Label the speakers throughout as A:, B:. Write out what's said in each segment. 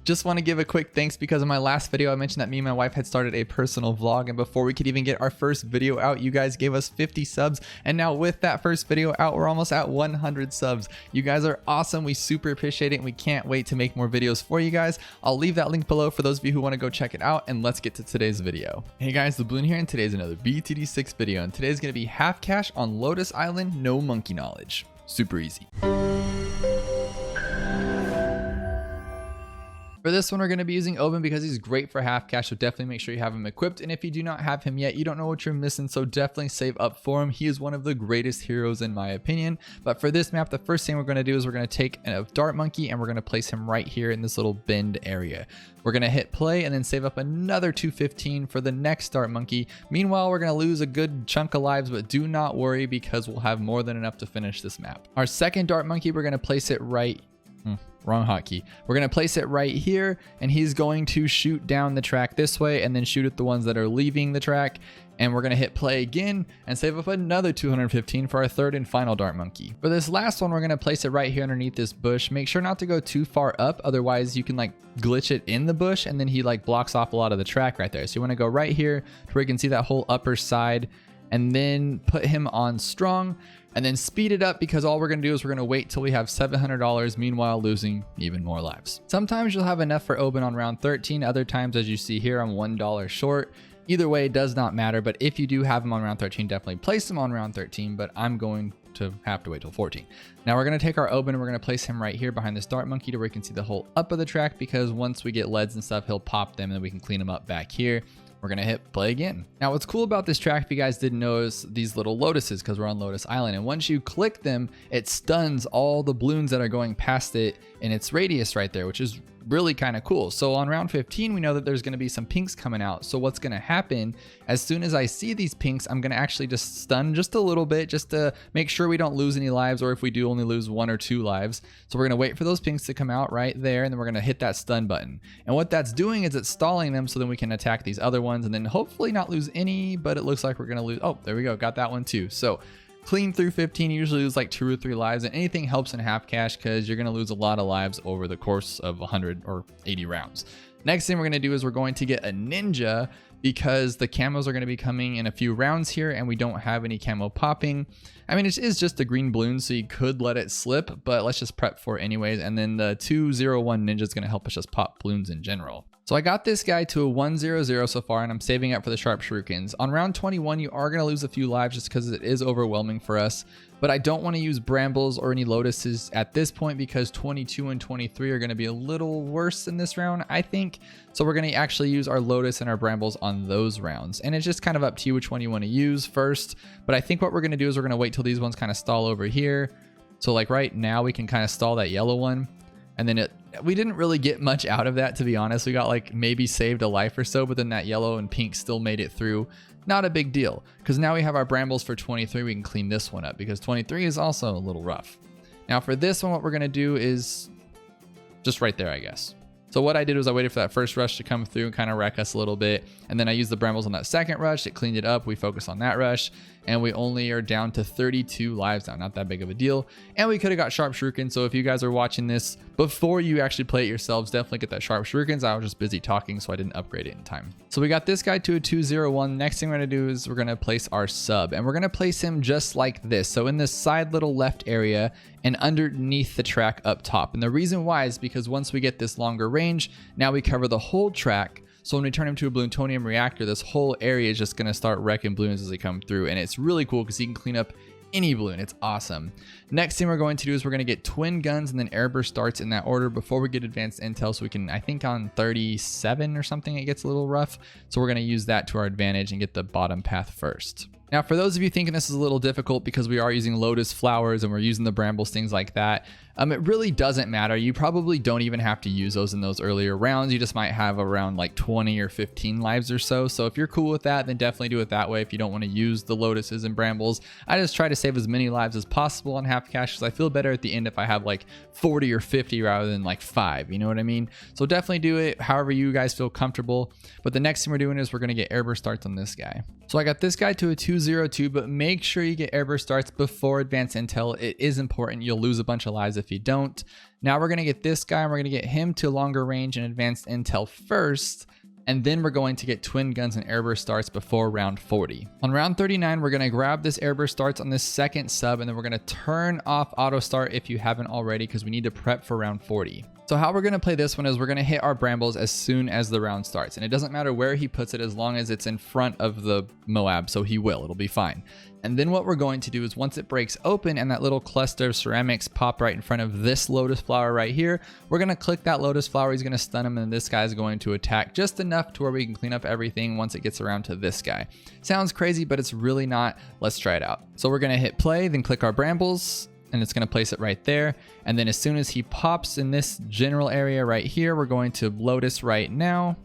A: Just want to give a quick thanks because in my last video I mentioned that me and my wife had started a personal vlog, and before we could even get our first video out, you guys gave us 50 subs, and now with that first video out, we're almost at 100 subs. You guys are awesome. We super appreciate it, and we can't wait to make more videos for you guys. I'll leave that link below for those of you who want to go check it out, and let's get to today's video. Hey guys, Dabloon here, and today's another BTD6 video, and today's going to be half cash on Lotus Island, no monkey knowledge. Super easy. For this one, we're going to be using Oben because he's great for half cash, so definitely make sure you have him equipped. And if you do not have him yet, you don't know what you're missing, so definitely save up for him. He is one of the greatest heroes in my opinion. But for this map, the first thing we're going to do is we're going to take a dart monkey and we're going to place him right here in this little bend area. We're going to hit play and then save up another 215 for the next dart monkey. Meanwhile, we're going to lose a good chunk of lives, but do not worry because we'll have more than enough to finish this map. Our second dart monkey, we're going to place it right wrong hotkey. We're going to place it right here, and he's going to shoot down the track this way and then shoot at the ones that are leaving the track. And we're going to hit play again and save up another 215 for our third and final dart monkey. For this last one, we're going to place it right here underneath this bush. Make sure not to go too far up, otherwise you can like glitch it in the bush and then he like blocks off a lot of the track right there. So you want to go right here to where you can see that whole upper side, and then put him on strong and then speed it up, because all we're going to do is we're going to wait till we have $700, meanwhile losing even more lives. Sometimes you'll have enough for Oben on round 13. Other times, as you see here, I'm $1 short. Either way, it does not matter. But if you do have him on round 13, definitely place him on round 13. But I'm going to have to wait till 14. Now we're going to take our Oben and we're going to place him right here behind this dart monkey to where you can see the whole up of the track, because once we get leads and stuff, he'll pop them and then we can clean them up back here. We're going to hit play again. Now what's cool about this track, if you guys didn't notice, these little lotuses, because we're on Lotus Island, and once you click them, it stuns all the balloons that are going past it in its radius right there, which is really kind of cool. So on round 15, we know that there's going to be some pinks coming out. So what's going to happen, as soon as I see these pinks, I'm going to actually just stun just a little bit, just to make sure we don't lose any lives, or if we do only lose 1 or 2 lives. So we're going to wait for those pinks to come out right there, and then we're going to hit that stun button. And what that's doing is it's stalling them so then we can attack these other ones and then hopefully not lose any, but it looks like we're going to lose. Oh, there we go. Got that one too. So clean through 15, you usually lose like 2 or 3 lives, and anything helps in half cash because you're going to lose a lot of lives over the course of 100 or 80 rounds. Next thing we're going to do is we're going to get a ninja, because the camos are going to be coming in a few rounds here and we don't have any camo popping. I mean, it is just a green balloon, so you could let it slip, but let's just prep for it anyways. And then the 201 ninja is going to help us just pop balloons in general. So I got this guy to a 100 so far, and I'm saving up for the sharp shurikens. On round 21, you are going to lose a few lives just because it is overwhelming for us. But I don't want to use brambles or any lotuses at this point, because 22 and 23 are going to be a little worse in this round, I think. So we're going to actually use our lotus and our brambles on those rounds. And it's just kind of up to you which one you want to use first. But I think what we're going to do is we're going to wait till these ones kind of stall over here. So like right now, we can kind of stall that yellow one. And then we didn't really get much out of that, to be honest. We got like maybe saved a life or so, but then that yellow and pink still made it through. Not a big deal, because now we have our brambles for 23. We can clean this one up because 23 is also a little rough. Now for this one, what we're going to do is just right there, I guess. So what I did was I waited for that first rush to come through and kind of wreck us a little bit. And then I used the brambles on that second rush. It cleaned it up. We focused on that rush. And we only are down to 32 lives now. Not that big of a deal. And we could have got sharp shuriken. So if you guys are watching this before you actually play it yourselves, definitely get that sharp shurikens. I was just busy talking, so I didn't upgrade it in time. So we got this guy to a 201. Next thing we're going to do is we're going to place our sub. And we're going to place him just like this. So in this side little left area and underneath the track up top. And the reason why is because once we get this longer range, now we cover the whole track. So when we turn him to a plutonium reactor, this whole area is just going to start wrecking balloons as they come through. And it's really cool because you can clean up any balloon. It's awesome. Next thing we're going to do is we're going to get twin guns and then airburst darts in that order before we get advanced intel. So we can, I think on 37 or something, it gets a little rough. So we're going to use that to our advantage and get the bottom path first. Now, for those of you thinking this is a little difficult because we are using lotus flowers and we're using the brambles, things like that, it really doesn't matter. You probably don't even have to use those in those earlier rounds. You just might have around like 20 or 15 lives or so. So if you're cool with that, then definitely do it that way. If you don't want to use the lotuses and brambles, I just try to save as many lives as possible on half cash because I feel better at the end if I have like 40 or 50 rather than like 5. You know what I mean? So definitely do it however you guys feel comfortable. But the next thing we're doing is we're going to get airburst starts on this guy. So I got this guy to a 202, but make sure you get airburst starts before advanced intel. It is important. You'll lose a bunch of lives if if you don't. Now we're going to get this guy and we're going to get him to longer range and advanced intel first. And then we're going to get twin guns and airburst starts before round 40. On round 39, we're going to grab this airburst starts on this second sub, and then we're going to turn off auto start if you haven't already, because we need to prep for round 40. So how we're going to play this one is we're going to hit our brambles as soon as the round starts. And it doesn't matter where he puts it as long as it's in front of the Moab. So he will, it'll be fine. And then what we're going to do is once it breaks open and that little cluster of ceramics pop right in front of this lotus flower right here, we're going to click that lotus flower. He's going to stun him, and this guy's going to attack just enough to where we can clean up everything once it gets around to this guy. Sounds crazy, but it's really not. Let's try it out. So we're going to hit play, then click our brambles, and it's going to place it right there. And then as soon as he pops in this general area right here, we're going to Lotus right now.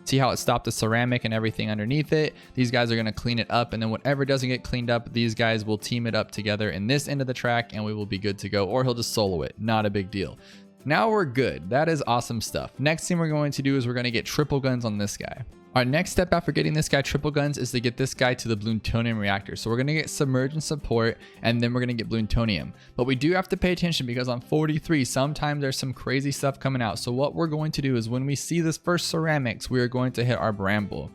A: See how it stopped the ceramic and everything underneath it? These guys are going to clean it up, and then whatever doesn't get cleaned up, these guys will team it up together in this end of the track, and we will be good to go. Or he'll just solo it. Not a big deal. Now we're good. That is awesome stuff. Next thing we're going to do is we're going to get triple guns on this guy. Our next step after getting this guy triple guns is to get this guy to the Bloontonium reactor. So we're going to get submerge and support, and then we're going to get Bloontonium. But we do have to pay attention because on 43, sometimes there's some crazy stuff coming out. So what we're going to do is when we see this first ceramics, we are going to hit our bramble.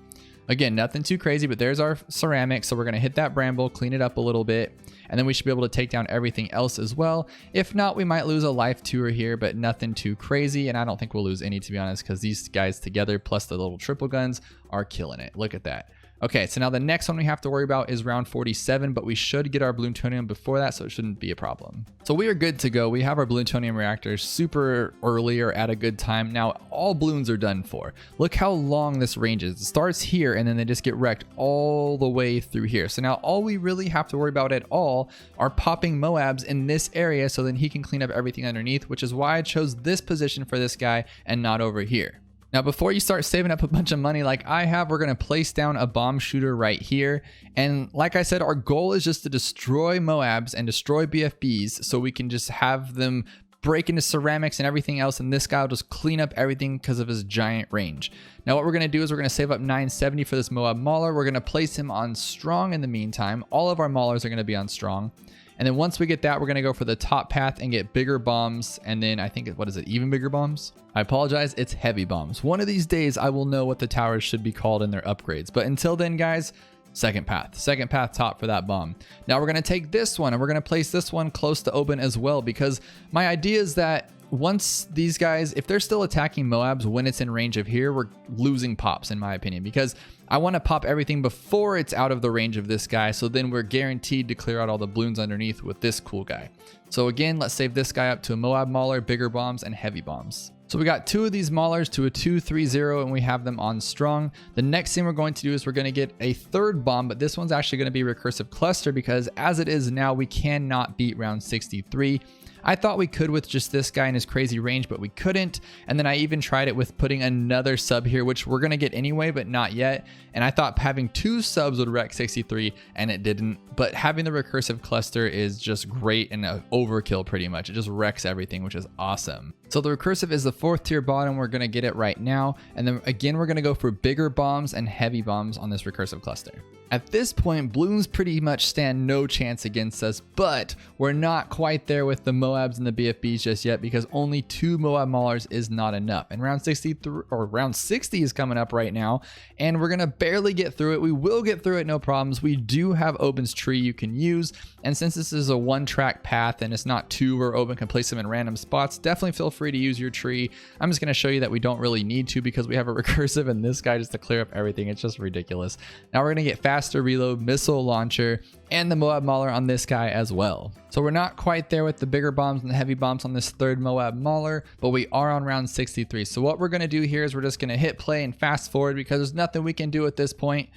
A: Again, nothing too crazy, but there's our ceramic. So we're going to hit that bramble, clean it up a little bit, and then we should be able to take down everything else as well. If not, we might lose a life tour here, but nothing too crazy. And I don't think we'll lose any, to be honest, because these guys together plus the little triple guns are killing it. Look at that. Okay, so now the next one we have to worry about is round 47, but we should get our Bloontonium before that, so it shouldn't be a problem. So we are good to go. We have our Bloontonium reactors super early or at a good time. Now all balloons are done for. Look how long this range is. It starts here and then they just get wrecked all the way through here. So now all we really have to worry about at all are popping Moabs in this area so then he can clean up everything underneath, which is why I chose this position for this guy and not over here. Now, before you start saving up a bunch of money like I have, we're going to place down a bomb shooter right here. And like I said, our goal is just to destroy Moabs and destroy BFBs so we can just have them break into ceramics and everything else. And this guy will just clean up everything because of his giant range. Now, what we're going to do is we're going to save up 970 for this Moab Mauler. We're going to place him on strong in the meantime. All of our Maulers are going to be on strong. And then once we get that, we're going to go for the top path and get bigger bombs. And then I think, what is it? Even bigger bombs? I apologize. It's heavy bombs. One of these days, I will know what the towers should be called in their upgrades. But until then, guys, second path top for that bomb. Now we're going to take this one and we're going to place this one close to open as well, because my idea is that once these guys, if they're still attacking Moabs when it's in range of here, we're losing pops in my opinion, because I want to pop everything before it's out of the range of this guy. So then we're guaranteed to clear out all the balloons underneath with this cool guy. So again, let's save this guy up to a Moab Mauler, bigger bombs, and heavy bombs. So we got two of these Maulers to a 2-3-0 and we have them on strong. The next thing we're going to do is we're going to get a third bomb, but this one's actually going to be recursive cluster, because as it is now, we cannot beat round 63. I thought we could with just this guy and his crazy range, but we couldn't. And then I even tried it with putting another sub here, which we're going to get anyway, but not yet. And I thought having two subs would wreck 63, and it didn't. But having the recursive cluster is just great and an overkill pretty much. It just wrecks everything, which is awesome. So the recursive is the 4th tier bottom. We're going to get it right now. And then again, we're going to go for bigger bombs and heavy bombs on this recursive cluster. At this point, balloons pretty much stand no chance against us, but we're not quite there with the Moabs and the BFBs just yet, because only 2 Moab Maulers is not enough. And round 63 or round 60 is coming up right now, and we're gonna barely get through it. We will get through it, no problems. We do have Oben's tree you can use, and since this is a 1-track path and it's not 2 where Oben can place them in random spots, definitely feel free to use your tree. I'm just gonna show you that we don't really need to, because we have a recursive and this guy just to clear up everything. It's just ridiculous. Now we're gonna get faster reload, missile launcher, and the Moab Mauler on this guy as well. So we're not quite there with the bigger bombs and the heavy bombs on this third Moab Mauler, but we are on round 63. So what we're going to do here is we're just going to hit play and fast forward, because there's nothing we can do at this point,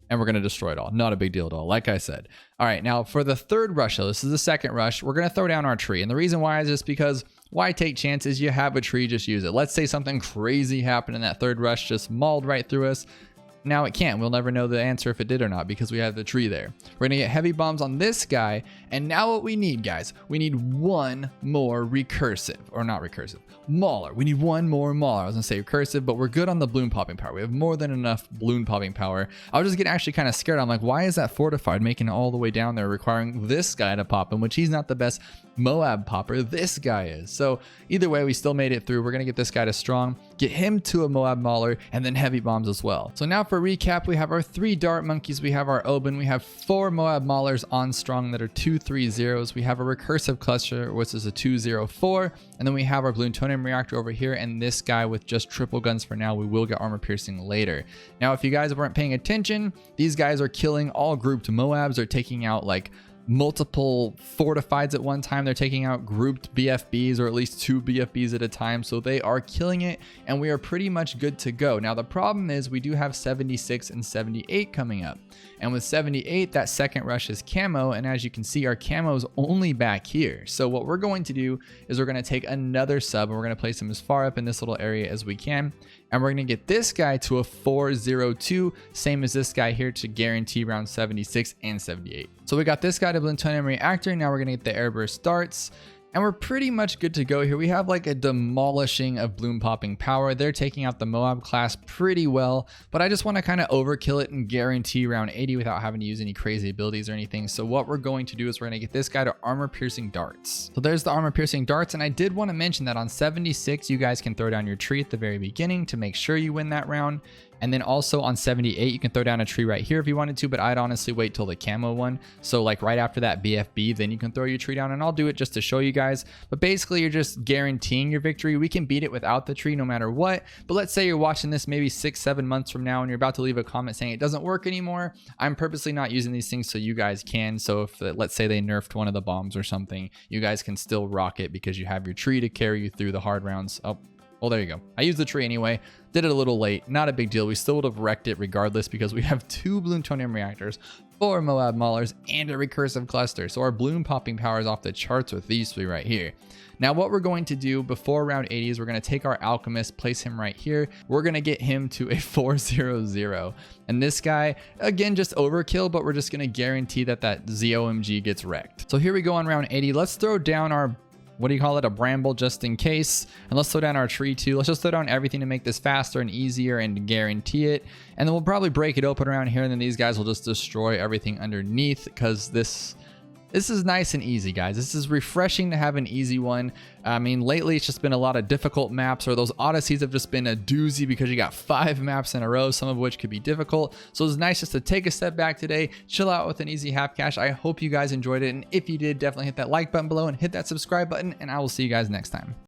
A: and we're going to destroy it all. Not a big deal at all, like I said. All right, now for the third rush, so this is the second rush, we're going to throw down our tree. And the reason why is just because why take chances? You have a tree, just use it. Let's say something crazy happened in that third rush, just mauled right through us. Now it can't. We'll never know the answer if it did or not because we have the tree there. We're gonna get heavy bombs on this guy. And now what we need, guys, we need one more recursive, or not recursive, mauler. We need one more mauler. I was gonna say recursive, but we're good on the balloon popping power. We have more than enough balloon popping power. I was just getting actually kind of scared. I'm like, why is that fortified making it all the way down there, requiring this guy to pop him, which he's not the best Moab popper. This guy is. So either way, we still made it through. We're gonna get this guy to strong, get him to a Moab mauler, and then heavy bombs as well. So now for recap, we have our 3 dart monkeys, we have our Oben, we have 4 Moab maulers on strong that are 2-3-0s. We have a recursive cluster, which is a 2-0-4, and then we have our plutonium reactor over here, and this guy with just triple guns for now. We will get armor piercing later. Now, if you guys weren't paying attention, these guys are killing all grouped Moabs. They're taking out like multiple fortifieds at one time. They're taking out grouped BFBs, or at least 2 BFBs at a time. So they are killing it, and we are pretty much good to go. Now the problem is we do have 76 and 78 coming up, and with 78, that second rush is camo, and as you can see, our camo is only back here. So what we're going to do is we're going to take another sub, and we're going to place him as far up in this little area as we can, and we're going to get this guy to a 4-0-2, same as this guy here, to guarantee round 76 and 78. So we got this guy to plutonium reactor. Now we're going to get the airburst darts, and we're pretty much good to go here. We have like a demolishing of balloon popping power. They're taking out the Moab class pretty well, but I just want to kind of overkill it and guarantee round 80 without having to use any crazy abilities or anything. So what we're going to do is we're going to get this guy to armor piercing darts. So there's the armor piercing darts, and I did want to mention that on 76 you guys can throw down your tree at the very beginning to make sure you win that round. And then also on 78, you can throw down a tree right here if you wanted to, but I'd honestly wait till the camo one. So like right after that BFB, then you can throw your tree down, and I'll do it just to show you guys. But basically, you're just guaranteeing your victory. We can beat it without the tree no matter what. But let's say you're watching this maybe 6-7 months from now, and you're about to leave a comment saying it doesn't work anymore. I'm purposely not using these things so you guys can. So if let's say they nerfed one of the bombs or something, you guys can still rock it because you have your tree to carry you through the hard rounds. Oh, well, there you go. I used the tree anyway. Did it a little late. Not a big deal. We still would have wrecked it regardless because we have 2 plutonium reactors, 4 Moab maulers, and a recursive cluster. So our balloon popping power is off the charts with these 3 right here. Now what we're going to do before round 80 is we're going to take our alchemist, place him right here. We're going to get him to a 4-0-0. And this guy, again, just overkill, but we're just going to guarantee that that ZOMG gets wrecked. So here we go on round 80. Let's throw down our, what do you call it, a bramble just in case, and let's throw down our tree too. Let's just throw down everything to make this faster and easier and guarantee it, and then we'll probably break it open around here, and then these guys will just destroy everything underneath because this is nice and easy, guys. This is refreshing to have an easy one. I mean, lately it's just been a lot of difficult maps, or those Odysseys have just been a doozy because you got 5 maps in a row, some of which could be difficult. So it's nice just to take a step back today, chill out with an easy half cash. I hope you guys enjoyed it, and if you did, definitely hit that like button below and hit that subscribe button, and I will see you guys next time.